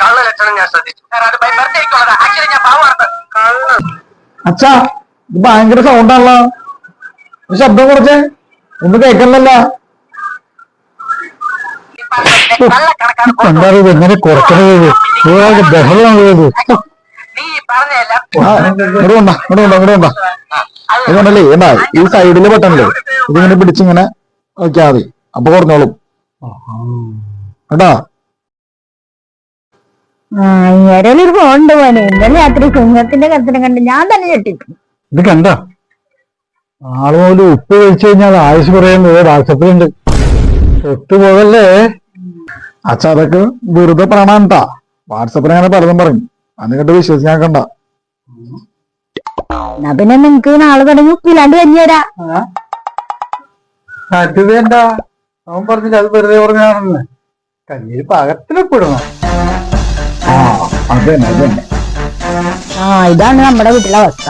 കള്ള ലക്ഷണം ഞാൻ ശ്രദ്ധിച്ചു. അത് വെറുതെ ഇരിക്കുള്ളതാ. ആക്ച്വലി ഞാൻ പാവമാണ്. കള്ള്. അച്ഛാ ഇത് ഭയങ്കര സൗണ്ടാണല്ലോ. ശബ്ദം കുറച്ച് ഒന്നും കേൾക്കണല്ലോ. എന്താ ഇത് എങ്ങനെ കുറക്കണത്? ബഹളമാണ് ഇത്. നീ പറഞ്ഞല്ല അതുകൊണ്ടല്ലേ എന്നാ ഈ സൈഡില് ബട്ടണില്ലേ ഇതിങ്ങനെ പിടിച്ചിങ്ങനെ നോക്കിയാ മതി, അപ്പൊ കുറഞ്ഞോളും കേട്ടാ. ഒരു ഫോണ്ട് പോലെ ഇന്നലെ രാത്രി സിംഹത്തിന്റെ കത്തിനെ കണ്ട് ഞാൻ തന്നെ ഞെട്ടിട്ടു. ഇത് കണ്ട ആള് പോലും ഉപ്പ് കഴിച്ചു കഴിഞ്ഞാൽ ആയുസ് പറയുന്നത് വാട്സപ്പിലുണ്ട്. ഒത്തുപോകല്ലേ അച്ഛാ, അതൊക്കെ വെറുതെ പറയണാട്ടാ. വാട്സപ്പിൽ അങ്ങനെ പലതും പറയും, അതിനെട്ട് വിശ്വസിക്കാൻ കണ്ട. എന്നാ പിന്നെ നിങ്ങക്ക് നാളെ തുടങ്ങി ഉപ്പില്ലാണ്ട് കഞ്ഞിരാ. അത് വേണ്ട, അവൻ പറഞ്ഞില്ല, അത് വെറുതെ പറഞ്ഞാണെന്ന്. കഞ്ഞിയിൽ പാകത്തിലൊപ്പിടണം. അതന്നെ അതന്നെ. ഇതാണ് നമ്മുടെ വീട്ടിലെ അവസ്ഥ.